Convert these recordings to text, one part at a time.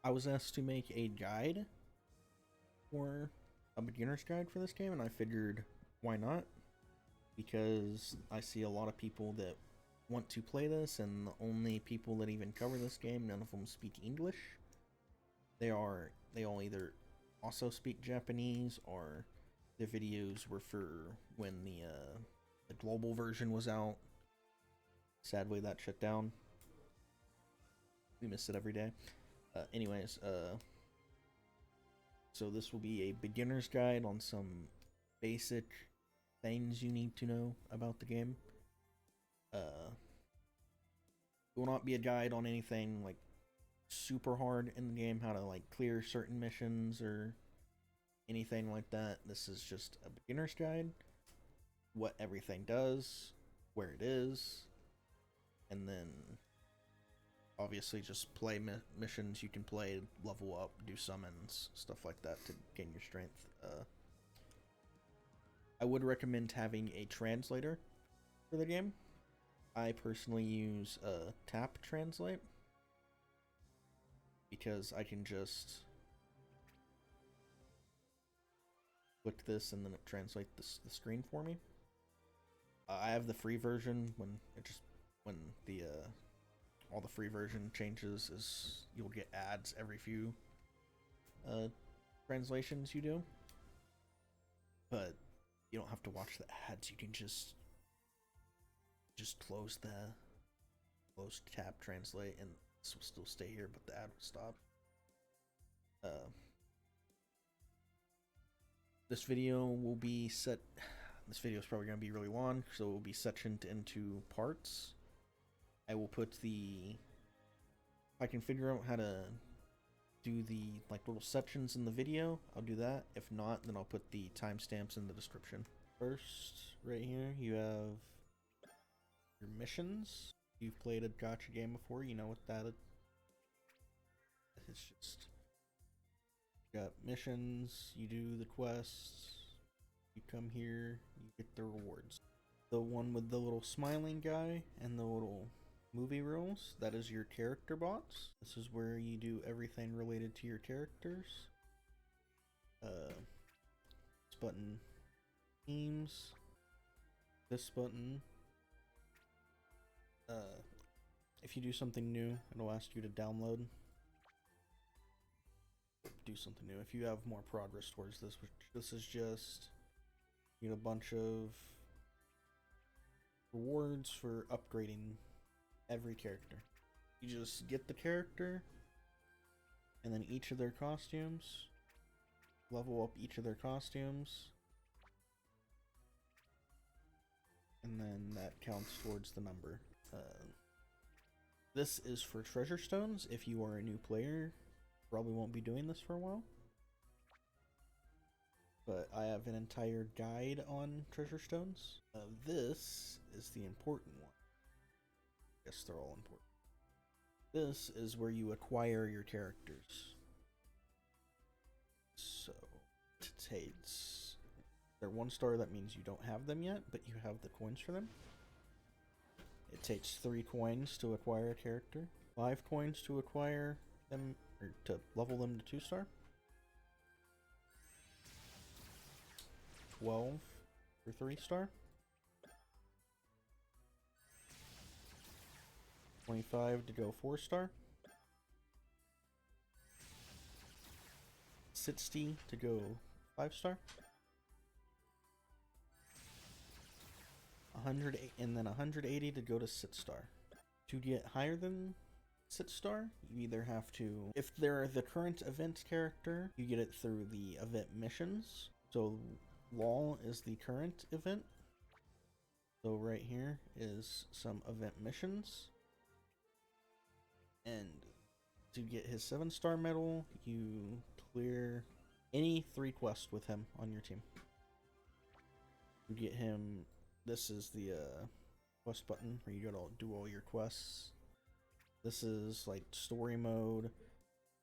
I was asked to make a guide for a beginner's guide for this game, and I figured why not? Because I see a lot of people that want to play this, and the only people that even cover this game, none of them speak English. They all either also speak Japanese, or the videos were for when the global version was out. Sadly, that shut down. We miss it every day. Anyways, so this will be a beginner's guide on some basic things you need to know about the game. It will not be a guide on anything like super hard in the game, how to like clear certain missions or anything like that. This is just a beginner's guide, what everything does, where it is, and then obviously just play missions you can play, level up, do summons, stuff like that to gain your strength. I would recommend having a translator for the game. I personally use Tap Translate because I can just click this and then it translates the screen for me. I have the free version. When the all the free version changes is you'll get ads every few translations you do, but you don't have to watch the ads. You can just close Tap Translate and this will still stay here, but the ad will stop. This video will be set. This video is probably going to be really long, so it will be sectioned into parts. I will put the. If I can figure out how to do the like little sections in the video, I'll do that. If not, then I'll put the timestamps in the description. First, right here, you have your missions. If you've played a gacha game before, you know what that is. It's just you got missions, you do the quests, you come here, you get the rewards. The one with the little smiling guy and the little movie rules, that is your character bots. This is where you do everything related to your characters. This button, themes. This button, if you do something new, it'll ask you to download. Do something new. If you have more progress towards this, which this is just, you know, a bunch of rewards for upgrading every character. You just get the character and then each of their costumes, level up each of their costumes, and then that counts towards the number. This is for treasure stones. If you are a new player, probably won't be doing this for a while, but I have an entire guide on treasure stones. This is the important one. Yes, they're all important. This is where you acquire your characters. So, it takes... They're 1 star, that means you don't have them yet, but you have the coins for them. It takes 3 coins to acquire a character, 5 coins to acquire them, or to level them to 2 star, 12 for 3 star, 25 to go 4 star, 60 to go 5 star, 100 and then 180 to go to 6 star. To get higher than 6 star, you either have to, if they're the current event character, you get it through the event missions. So LOL is the current event. So right here is some event missions. And to get his 7 star medal, you clear any 3 quests with him on your team. You get him, this is the quest button where you gotta do all your quests. This is like story mode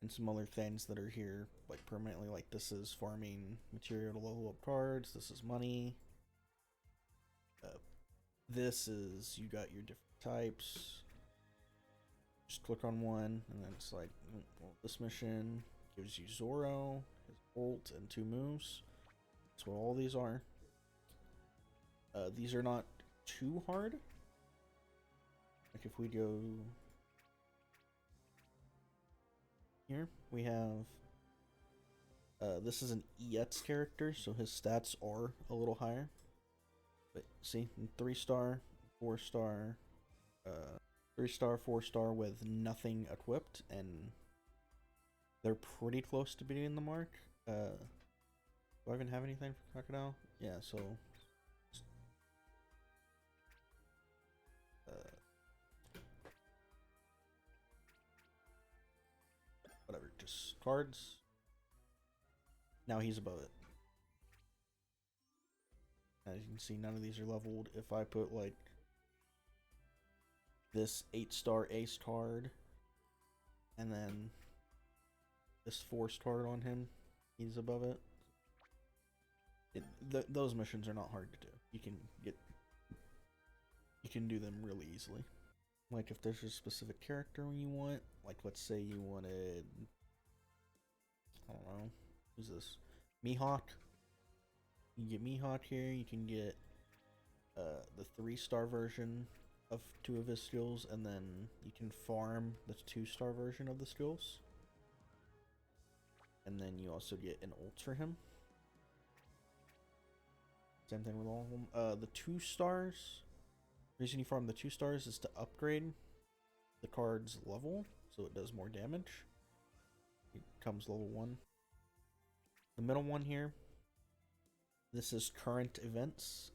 and some other things that are here like permanently, like this is farming material to level up cards, this is money. This is, you got your different types, Just click on one, and then it's like, well, this mission gives you Zoro, his ult, and 2 moves. That's what all these are. These are not too hard. Like if we go here, we have this is an EX character, so his stats are a little higher. But see, 3-star, 4-star, 3-star, 4-star with nothing equipped, and they're pretty close to beating the mark. Do I even have anything for Crocodile? Yeah, so whatever, just cards. Now he's above it. As you can see, none of these are leveled. If I put like this 8-star ace card and then this 4-star on him, he's above it. Those missions are not hard to do. You can do them really easily. Like if there's a specific character you want, like let's say you wanted, I don't know, who's this? Mihawk. You can get Mihawk here. You can get the 3-star version of 2 of his skills, and then you can farm the 2-star version of the skills. And then you also get an ult for him. Same thing with all of them. The 2 stars. The reason you farm the 2 stars is to upgrade the card's level, so it does more damage. It comes level 1. The middle one here. This is current events.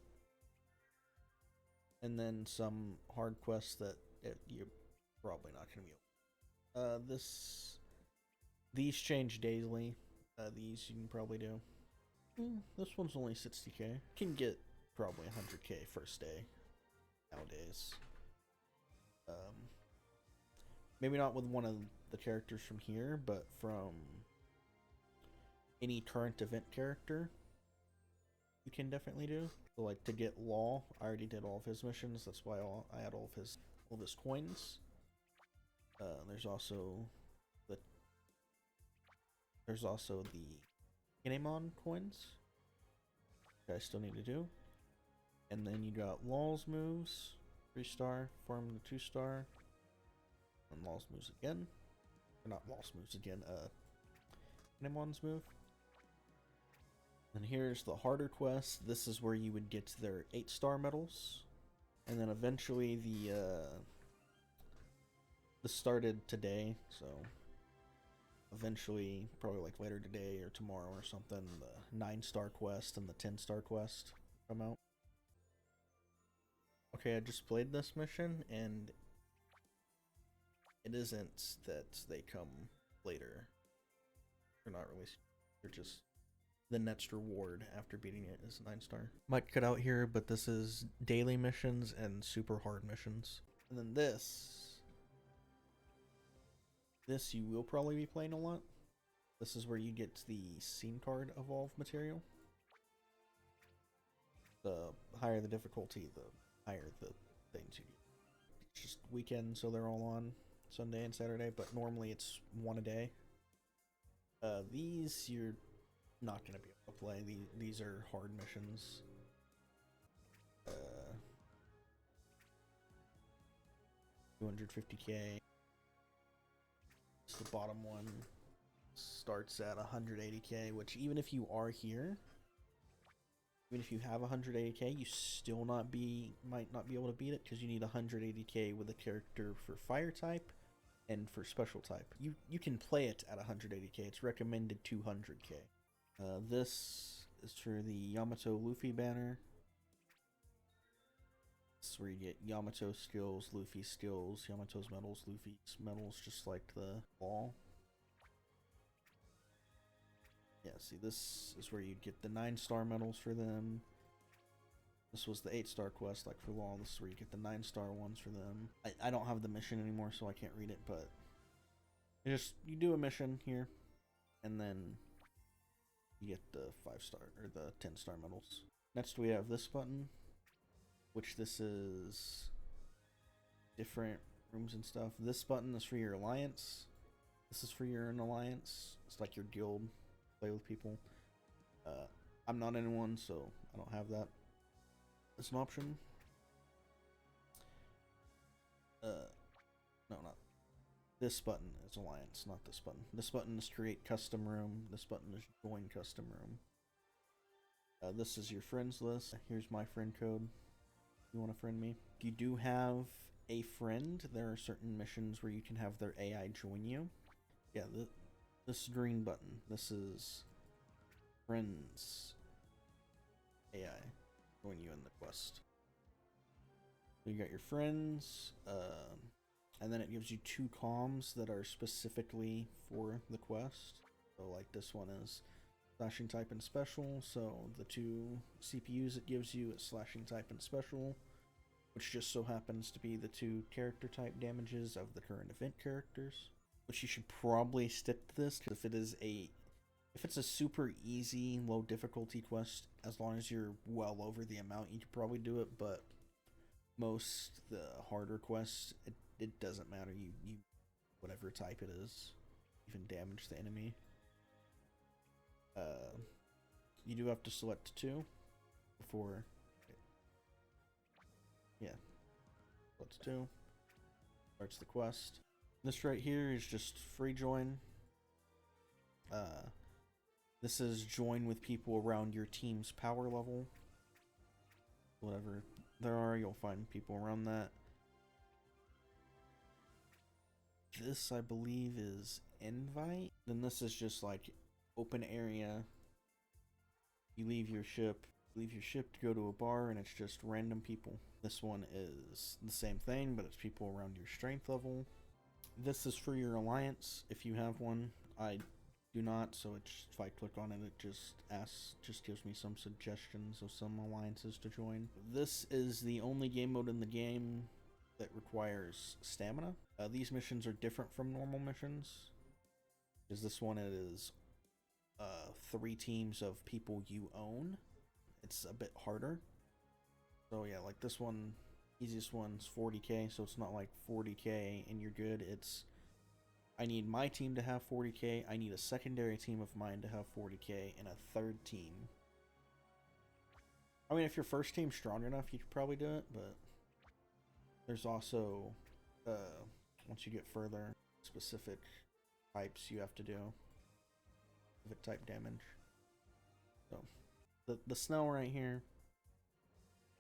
And then some hard quests that you're probably not going to be able. These change daily. These you can probably do. This one's only 60k. You can get probably 100k first day nowadays. Maybe not with one of the characters from here, but from any current event character, you can definitely do. So like to get Law, I already did all of his missions. That's why I had all of his coins. There's also the Kinemon coins, which I still need to do. And then you got Law's moves, 3-star, farm the 2-star, and Law's moves again. Or not Law's moves again, Kinemon's move. And here's the harder quest. This is where you would get their 8-star medals. And then eventually this started today, so eventually, probably like later today or tomorrow or something, the 9-star quest and the 10-star quest come out. Okay, I just played this mission, and it isn't that they come later. They're not released. They're just the next reward after beating it is 9-star. Might cut out here, but this is daily missions and super hard missions. And then this you will probably be playing a lot. This is where you get the scene card evolve material. The higher the difficulty, the higher the things you get. It's just weekend, so they're all on Sunday and Saturday, but normally it's one a day. These you're not going to be able to play. These are hard missions. 250k. So the bottom one starts at 180k, which even if you are here, even if you have 180k, you still might not be able to beat it, because you need 180k with a character for fire type and for special type. You can play it at 180k. It's recommended 200k. This is for the Yamato Luffy banner. This is where you get Yamato skills, Luffy skills, Yamato's medals, Luffy's medals, just like the Law. Yeah, see, this is where you get the 9-star medals for them. This was the 8-star quest, like for Law. This is where you get the 9-star ones for them. I don't have the mission anymore, so I can't read it, but you do a mission here, and then you get the 5-star or the 10-star medals. Next we have this button, which this is different rooms and stuff. This button is for your alliance. This is for your own alliance. It's like your guild. Play with people. I'm not in one, so I don't have that as an option. No, not this button is alliance, not this button. This button is create custom room. This button is join custom room. This is your friends list. Here's my friend code. You want to friend me? If you do have a friend, there are certain missions where you can have their AI join you. Yeah, this green button. This is friends AI join you in the quest. So you got your friends, and then it gives you 2 comms that are specifically for the quest. So like this one is slashing type and special, so the 2 CPUs it gives you is slashing type and special, which just so happens to be the 2 character type damages of the current event characters. Which you should probably stick to this, because if it's a super easy, low difficulty quest, as long as you're well over the amount, you could probably do it, but most the harder quests, it doesn't matter. You whatever type it is, even damage the enemy. You do have to select 2 before. Yeah, select 2. Starts the quest. This right here is just free join. This is join with people around your team's power level. Whatever there are, you'll find people around that. This, I believe, is invite. Then this is just like open area. You leave your ship to go to a bar, and it's just random people. This one is the same thing, but it's people around your strength level. This is for your alliance, if you have one. I do not, so it's, if I click on it, it just gives me some suggestions of some alliances to join. This is the only game mode in the game that requires stamina. These missions are different from normal missions, because this one is 3 teams of people you own. It's a bit harder. So yeah, like this one, easiest one's 40k, so it's not like 40k and you're good. It's, I need my team to have 40k, I need a secondary team of mine to have 40k, and a 3rd team. I mean, if your first team's strong enough, you could probably do it, but there's also, once you get further, specific types you have to do. Specific type damage. So, the snow right here,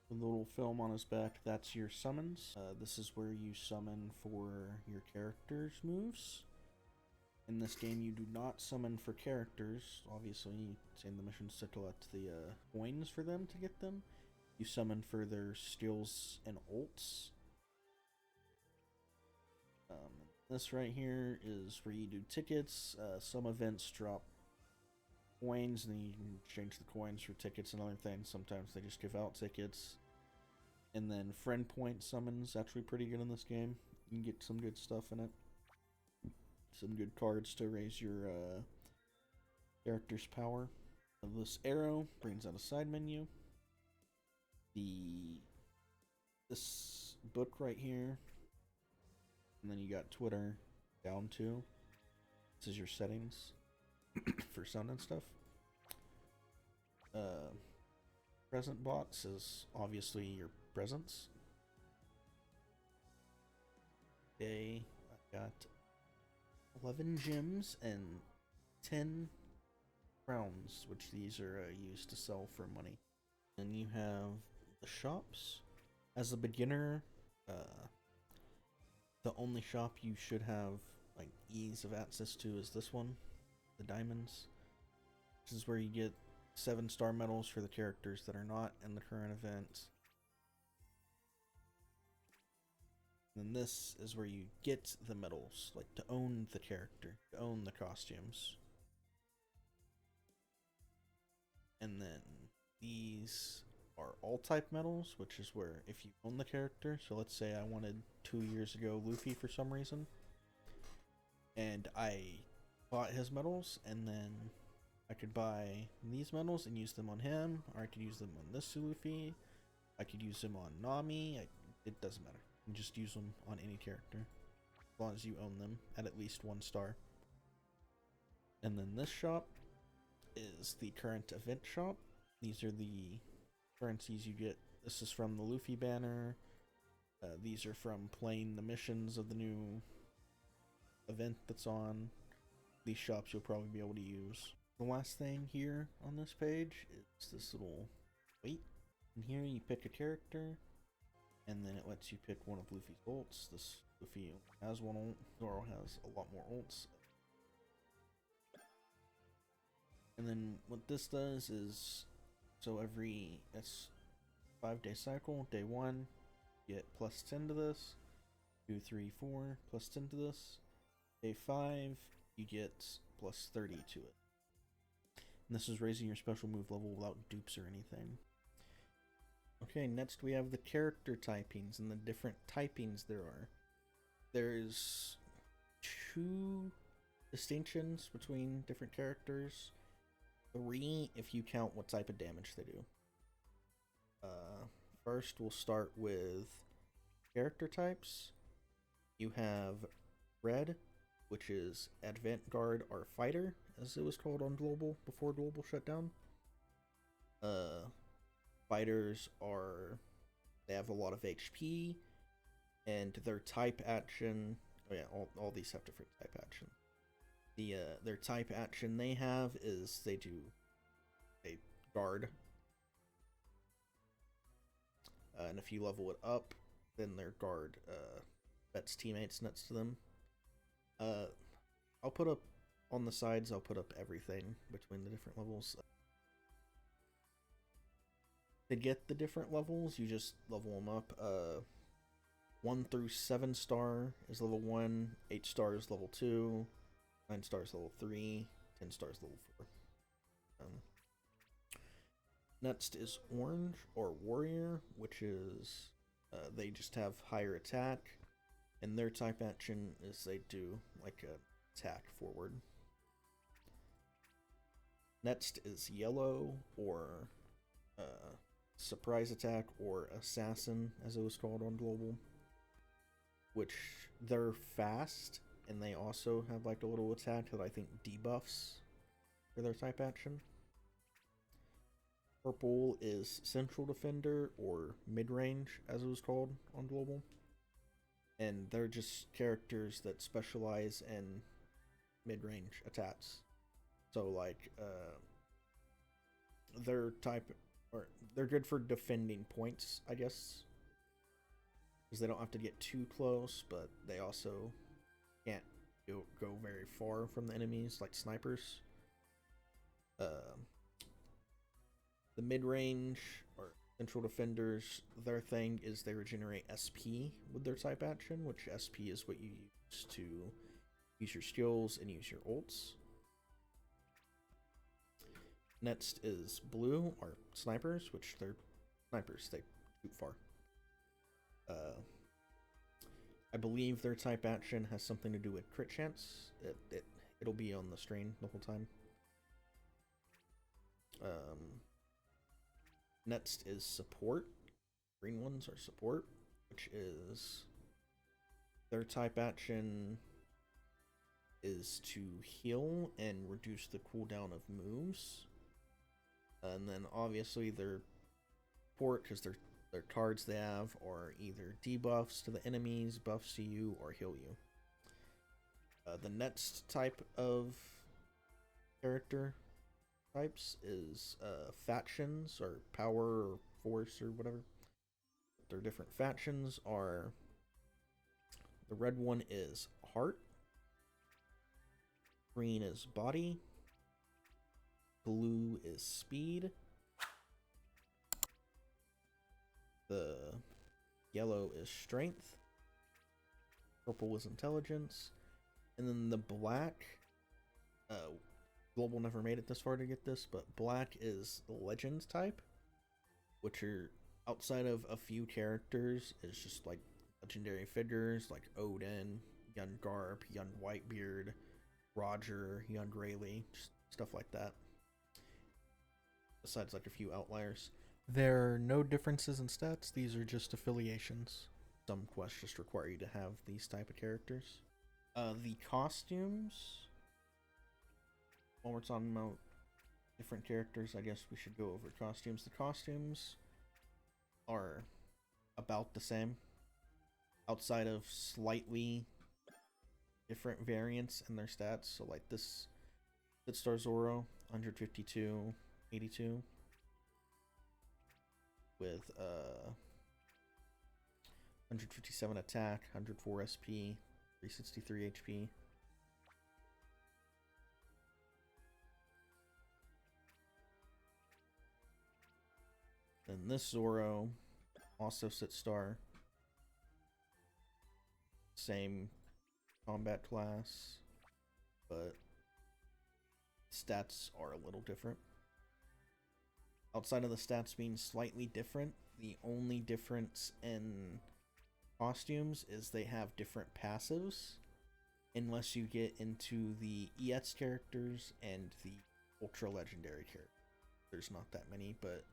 the little film on his back, that's your summons. This is where you summon for your character's moves. In this game, you do not summon for characters. Obviously, it's in the missions to collect the coins for them to get them. You summon for their skills and ults. This right here is where you do tickets. Some events drop coins, and then you can exchange the coins for tickets and other things. Sometimes they just give out tickets. And then friend point summons, actually pretty good in this game. You can get some good stuff in it. Some good cards to raise your character's power. This arrow brings out a side menu. This book right here. And then you got Twitter down too. This is your settings for sound and stuff. Present box is obviously your presents. Okay, I got 11 gems and 10 crowns, which these are used to sell for money. And you have the shops. As a beginner, the only shop you should have like ease of access to is this one, the diamonds. This is where you get 7-star medals for the characters that are not in the current event. And this is where you get the medals, like to own the character, to own the costumes. And then these are all type medals, which is where if you own the character, so let's say I wanted 2 years ago Luffy for some reason, and I bought his medals, and then I could buy these medals and use them on him, or I could use them on this Luffy, I could use them on Nami, it doesn't matter. You can just use them on any character, as long as you own them at least 1 star. And then this shop is the current event shop. These are the currencies you get. This is from the Luffy banner. These are from playing the missions of the new event that's on. These shops you'll probably be able to use. The last thing here on this page is this little weight. And here you pick a character, and then it lets you pick one of Luffy's ults. This Luffy has one ult. Zoro has a lot more ults. And then what this does is, so it's 5-day cycle. Day 1, get plus 10 to this. 2, 3, 4, plus 10 to this. Day 5, you get plus 30 to it. And this is raising your special move level without dupes or anything. Okay, next we have the character typings and the different typings there are. There's 2 distinctions between different characters. 3 if you count what type of damage they do. First, we'll start with character types. You have Red, which is Advent Guard or Fighter, as it was called on Global before Global shut down. Fighters they have a lot of HP, and their type action. Oh yeah, all these have different type action. Their type action they have is they guard. And if you level it up, then their guard vets teammates next to them. I'll put up on the sides, I'll put up everything between the different levels. To get the different levels, you just level them up. 1 through 7 star is level 1, 8 stars level 2, 9 stars level 3, 10 stars level 4. Next is Orange or Warrior, which is they just have higher attack, and their type action is they do like a attack forward. Next is Yellow or Surprise Attack or Assassin, as it was called on Global, which they're fast, and they also have like a little attack that I think debuffs for their type action. Purple is Central Defender or Mid-Range, as it was called on Global. And they're just characters that specialize in mid-range attacks. So like their type, or they're good for defending points, I guess, because they don't have to get too close, but they also can't go very far from the enemies like snipers. The mid-range or Central Defenders, their thing is they regenerate SP with their type action, which SP is what you use to use your skills and use your ults. Next is Blue, or Snipers, which they're snipers, they shoot far. I believe their type action has something to do with crit chance. It'll be on the screen the whole time. Next is Support. Green ones are Support, which is their type action is to heal and reduce the cooldown of moves. And then obviously their support, because their cards they have are either debuffs to the enemies, buffs to you, or heal you. The next type of character types is factions or power or force or whatever. Their different factions are, the red one is heart, green is body, blue is speed, the yellow is strength, purple is intelligence, and then the black, Global never made it this far to get this, but black is the legends type, which are outside of a few characters is just like legendary figures like Odin, young Garp, young Whitebeard, Roger, young Rayleigh, just stuff like that. Besides like a few outliers. There are no differences in stats, these are just affiliations. some quests just require you to have these type of characters. The costumes, while we're talking about different characters, I guess we should go over costumes. The costumes are about the same, outside of slightly different variants in their stats. So like this Bitstar Zoro, 152, 82, with 157 attack, 104 SP, 363 HP. Then this Zoro, also Sitstar, same combat class, but stats are a little different. Outside of the stats being slightly different, the only difference in costumes is they have different passives, unless you get into the EX characters and the ultra legendary characters. There's not that many, but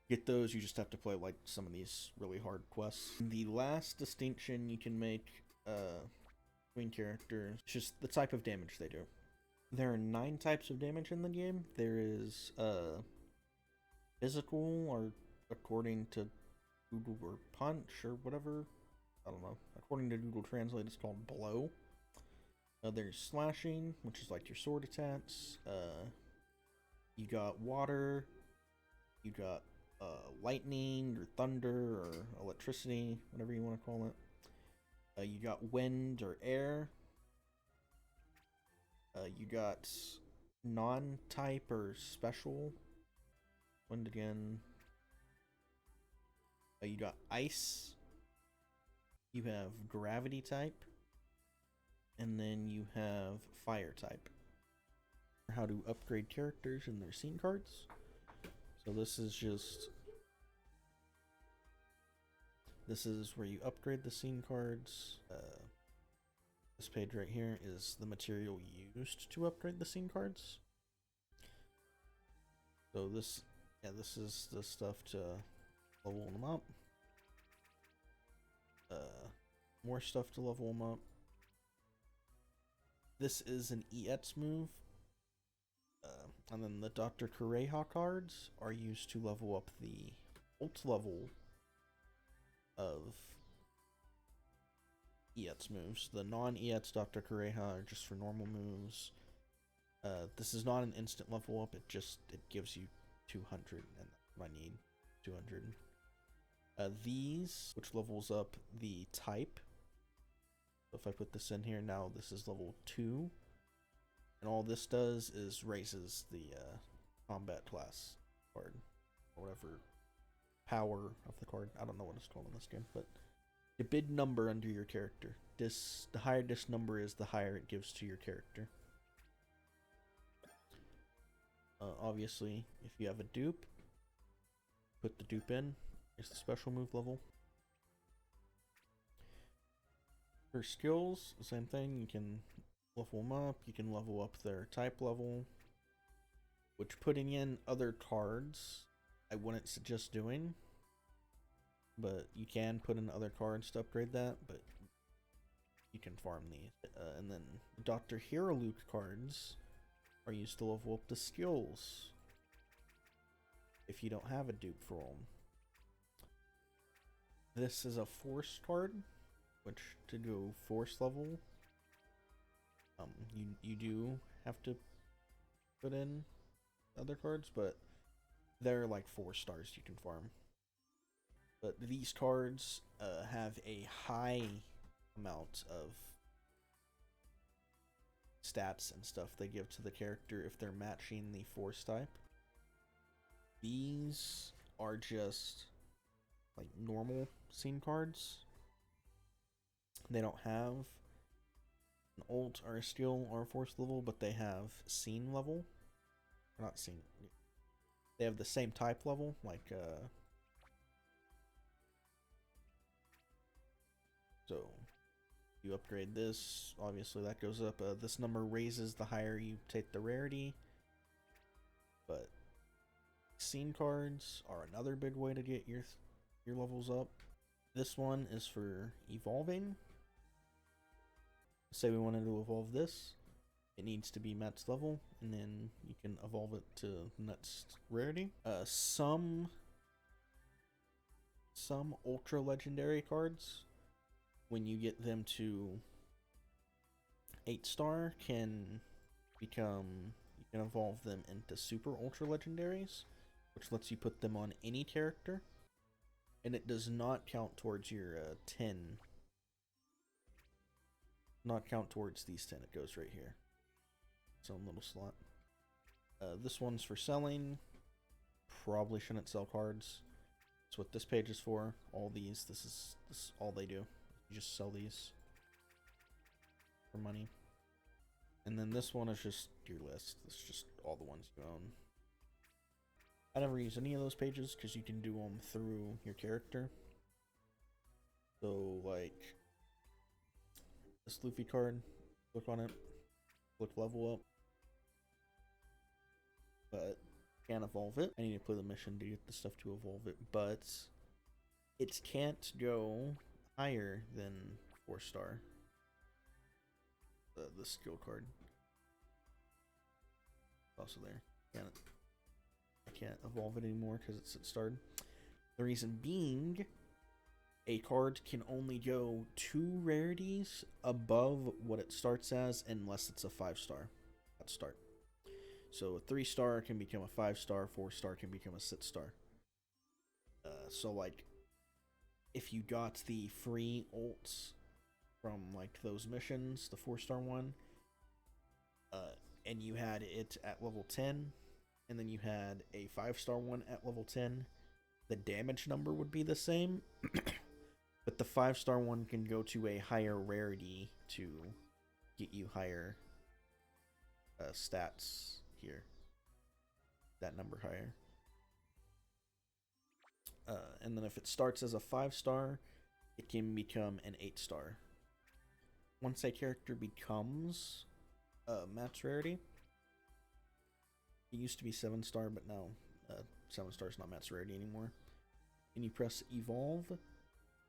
get those, you just have to play like some of these really hard quests. The last distinction you can make between characters is just the type of damage they do. There are 9 types of damage in the game. There is physical, or according to Google, or punch, or whatever. I don't know. According to Google Translate, it's called blow. There's slashing, which is like your sword attacks. You got water. You got lightning, or thunder, or electricity, whatever you want to call it. You got wind or air. You got non-type or special. Wind again. You got ice. You have gravity type. And then you have fire type. How to upgrade characters in their scene cards. So this is where you upgrade the scene cards. This page right here is the material used to upgrade the scene cards. So this is the stuff to level them up. More stuff to level them up. This is an EX move. And then the Dr. Kureha cards are used to level up the ult level of EX moves. The non-EX Dr. Kureha are just for normal moves. This is not an instant level up, it gives you 200, and I need 200. These, which levels up the type. So if I put this in here now, this is level 2. And all this does is raises the combat class card, or whatever power of the card. I don't know what it's called in this game, but the bid number under your character. The higher this number is, the higher it gives to your character. Obviously, if you have a dupe, put the dupe in. Here's the special move level. For skills, the same thing. You can level them up. You can level up their type level, which putting in other cards I wouldn't suggest doing, but you can put in other cards to upgrade that, but you can farm these. And then Dr. Hiroluke cards are used to level up the skills if you don't have a dupe for them. This is a force card, which to go force level, you do have to put in other cards, but they're like 4 stars you can farm. But these cards have a high amount of stats and stuff they give to the character if they're matching the force type. These are just like normal scene cards. They don't have an ult or a skill or a force level, but they have scene level. Not scene. They have the same type level, like so you upgrade this, obviously that goes up. This number raises the higher you take the rarity, but scene cards are another big way to get your levels up. This one is for evolving. Say we wanted to evolve this. It needs to be max level, and then you can evolve it to next rarity. Some ultra legendary cards, when you get them to 8-star, can become, you can evolve them into super ultra legendaries, which lets you put them on any character, and it does not count towards your 10. Not count towards these 10. It goes right here. Its own little slot. This one's for selling. Probably shouldn't sell cards. That's what this page is for. All these, this is all they do. You just sell these for money. And then this one is just your list. It's just all the ones you own. I never use any of those pages because you can do them through your character. So, like, this Luffy card, click on it, click level up. But can't evolve it. I need to play the mission to get the stuff to evolve it, but it can't go higher than 4-star. The skill card. Also there. I can't evolve it anymore because it's at start. The reason being, a card can only go 2 rarities above what it starts as unless it's a 5-star at start. So a 3-star can become a 5-star, 4-star can become a 6-star. So like, if you got the free ults from like those missions, the 4-star one, and you had it at level 10, and then you had a 5-star one at level 10, the damage number would be the same, but the 5-star one can go to a higher rarity to get you higher stats here. That number higher. And then if it starts as a 5-star, it can become an 8-star. Once a character becomes max rarity, it used to be 7-star, but now 7-star is not max rarity anymore. And you press evolve,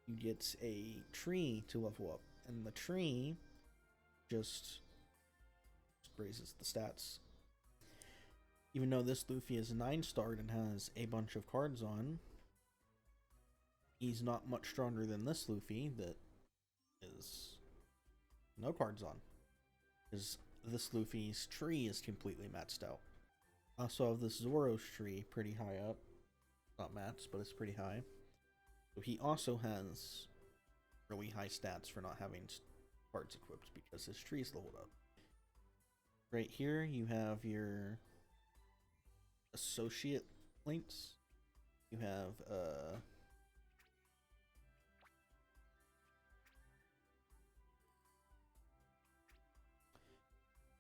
you get a tree to level up, and the tree just raises the stats. Even though this Luffy is 9-starred and has a bunch of cards on, he's not much stronger than this Luffy that is no cards on. Because this Luffy's tree is completely maxed out. I also have this Zoro's tree pretty high up. Not maxed, but it's pretty high. So he also has really high stats for not having cards equipped because his tree's leveled up. Right here you have your associate links. You have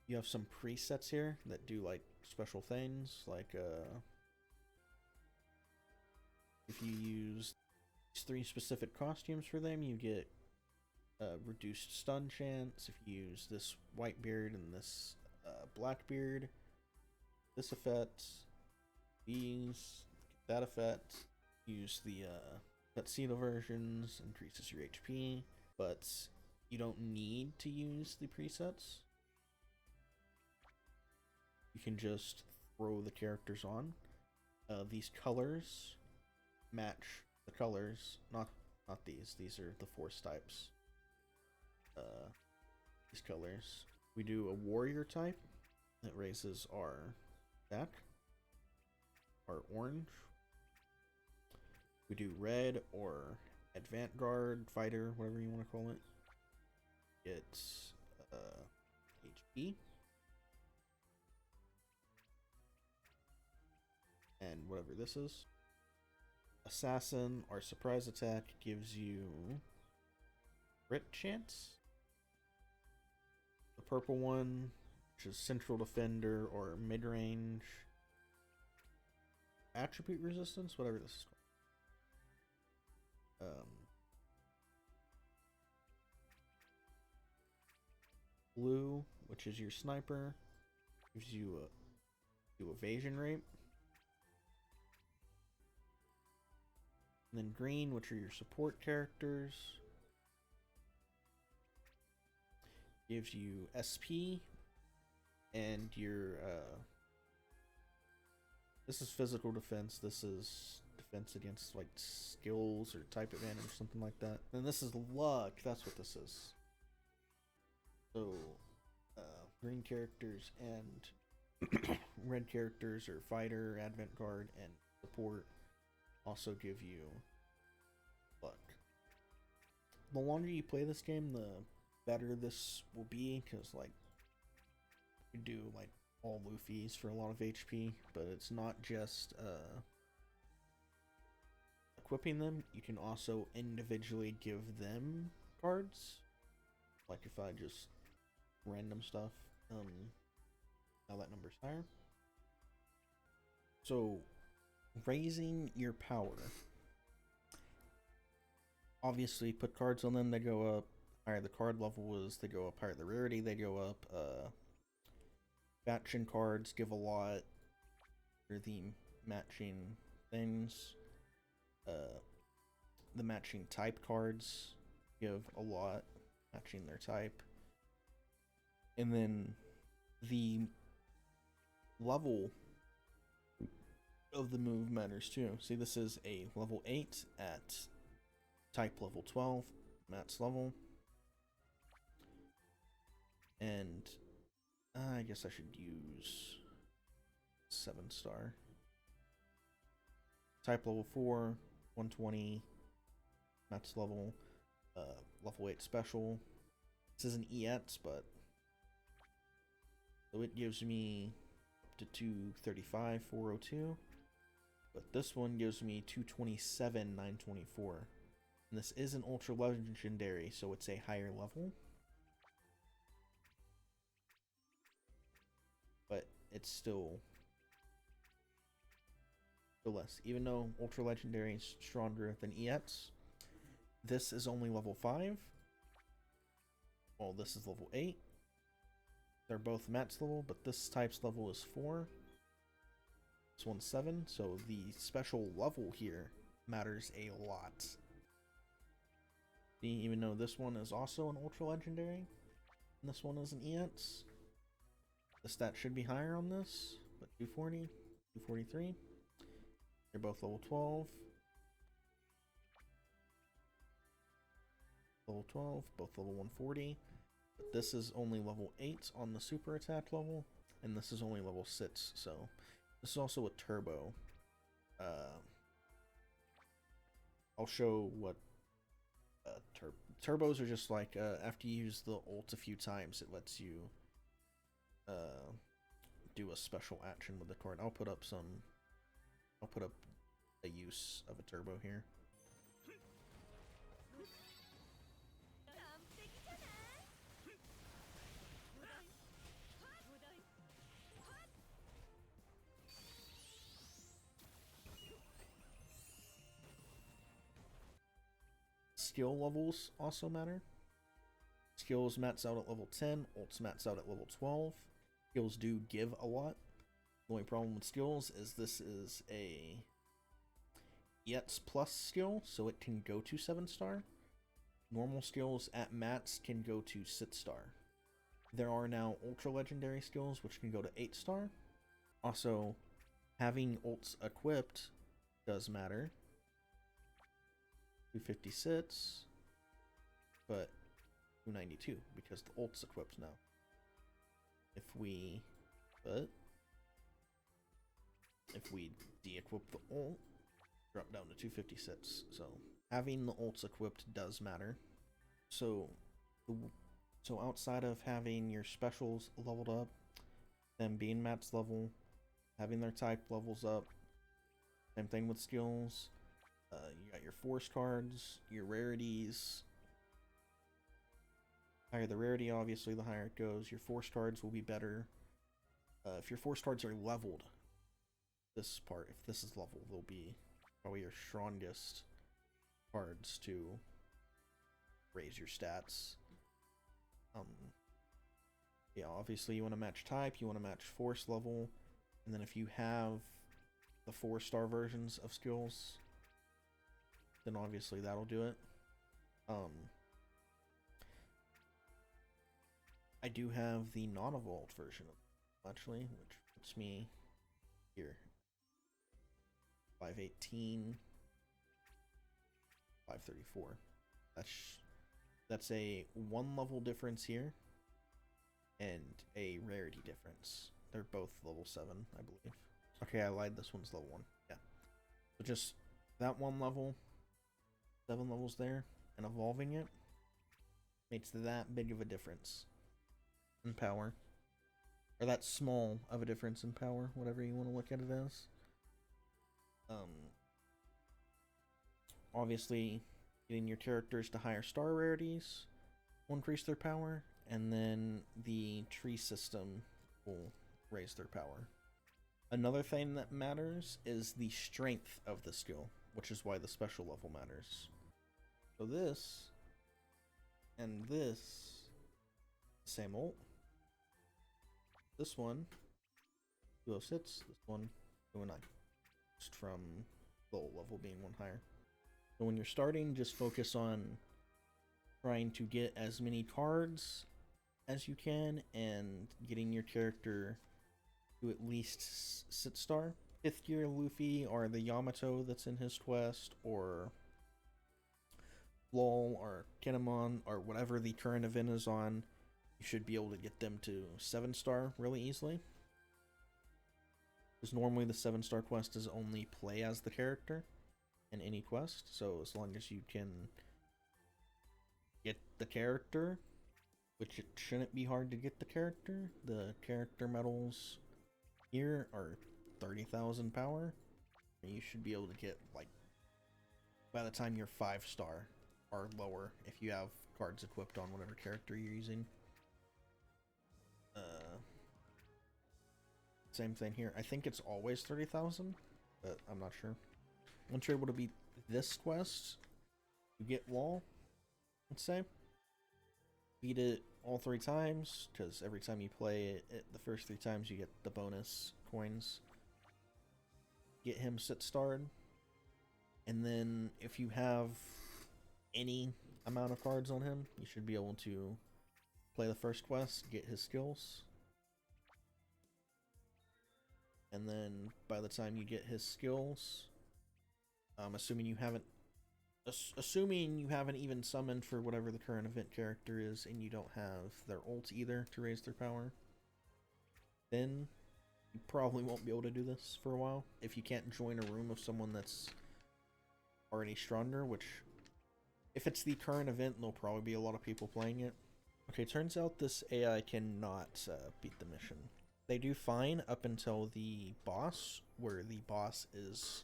you have some presets here that do like special things, like if you use these 3 specific costumes for them, you get reduced stun chance. If you use this white beard and this black beard, this effect, these, that effect. Use the tuxedo versions, increases your HP, but you don't need to use the presets. You can just throw the characters on. These colors match the colors, not these. These are the force types. These colors. We do a warrior type that raises our attack. Our orange. We do red or avant-garde fighter, whatever you want to call it. It's HP. And whatever this is. Assassin or surprise attack gives you crit chance. The purple one, which is central defender or mid-range. Attribute resistance, whatever this is called. Blue, which is your sniper, gives you evasion rate. And then green, which are your support characters, gives you SP, and your this is physical defense. This is defense against like skills or type advantage or something like that. And this is luck. That's what this is. So green characters and red characters are fighter, advent guard, and support. Also give you luck. The longer you play this game, the better this will be, because like you do like all Luffy's for a lot of HP, but it's not just equipping them. You can also individually give them cards, like if I just random stuff. Now that number's higher. So raising your power, obviously put cards on them, they go up. Higher the card level is, they go up. Higher the rarity, they go up. Faction cards give a lot for the matching things. The matching type cards give a lot, matching their type. And then the level of the move matters too. See, this is a level 8 at type level 12, Matt's level. And I guess I should use 7-star. Type level 4, 120, Matt's level, level 8 special. This is an EX, but so it gives me up to 235, 402. But this one gives me 227, 924. And this is an ultra legendary, so it's a higher level. But it's still less. Even though ultra legendary is stronger than EX, this is only level 5. Well, this is level 8. They're both Matt's level, but this type's level is 4. This one's 7, so the special level here matters a lot. See, even though this one is also an ultra legendary, and this one is an EX, the stat should be higher on this, but 240, 243. They're both level 12. Level 12, both level 140. But this is only level 8 on the super attack level, and this is only level 6, so this is also a turbo. I'll show what turbos are just like, after you use the ult a few times, it lets you do a special action with the card. I'll put up a use of a turbo here. Skill levels also matter. Skills max out at level 10, ults max out at level 12. Skills do give a lot. The only problem with skills is this is a EX plus skill, so it can go to 7-star. Normal skills at max can go to 6-star. There are now ultra legendary skills which can go to 8-star. Also, having ults equipped does matter. 256, but 292 because the ult's equipped now. If we de-equip the ult, drop down to 256. So having the ults equipped does matter. So outside of having your specials leveled up, them being Matt's level, having their type levels up, same thing with skills. You got your force cards, your rarities. Higher the rarity, obviously, the higher it goes. Your force cards will be better. If your force cards are leveled, this part, if this is leveled, they'll be probably your strongest cards to raise your stats. Yeah, obviously you want to match type, you want to match force level, and then if you have the 4-star versions of skills, then obviously that'll do it. I do have the non-evolved version of it, actually, which puts me here. 518, 534. That's a 1 level difference here, and a rarity difference. They're both level 7, I believe. Okay, I lied. This one's level 1. Yeah. So just that 1 level, 7 levels there, and evolving it makes that big of a difference in power. Or that small of a difference in power, whatever you want to look at it as. Obviously, getting your characters to higher star rarities will increase their power, and then the tree system will raise their power. Another thing that matters is the strength of the skill, which is why the special level matters. So this and this, same ult. This one, 206, this one, 209. Just from the ult level being 1 higher. So when you're starting, just focus on trying to get as many cards as you can and getting your character to at least sit star. 5th gear Luffy or the Yamato that's in his quest, or LOL or Kinemon or whatever the current event is on, you should be able to get them to 7 star really easily. Because normally the 7 star quest is only play as the character in any quest, so as long as you can get the character, which it shouldn't be hard to get the character medals here are 30,000 power, and you should be able to get, like, by the time you're 5 star or lower, if you have cards equipped on whatever character you're using. Same thing here. I think it's always 30,000, but I'm not sure. Once you're able to beat this quest, you get wall, let's say. Beat it all 3 times, because every time you play it, the first 3 times you get the bonus coins. Get him sit starred. And then if you have any amount of cards on him, you should be able to play the first quest, get his skills. And then by the time you get his skills, assuming you haven't even summoned for whatever the current event character is, and you don't have their ult either to raise their power, then you probably won't be able to do this for a while. If you can't join a room of someone that's already stronger, which, if it's the current event, there'll probably be a lot of people playing it. Okay, turns out this AI cannot beat the mission. They do fine up until the boss, where the boss is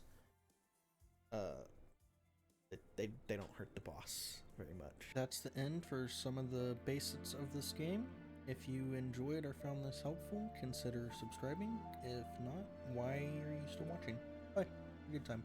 they don't hurt the boss very much. That's the end for some of the basics of this game. If you enjoyed or found this helpful, consider subscribing. If not, why are you still watching? Bye. Good time.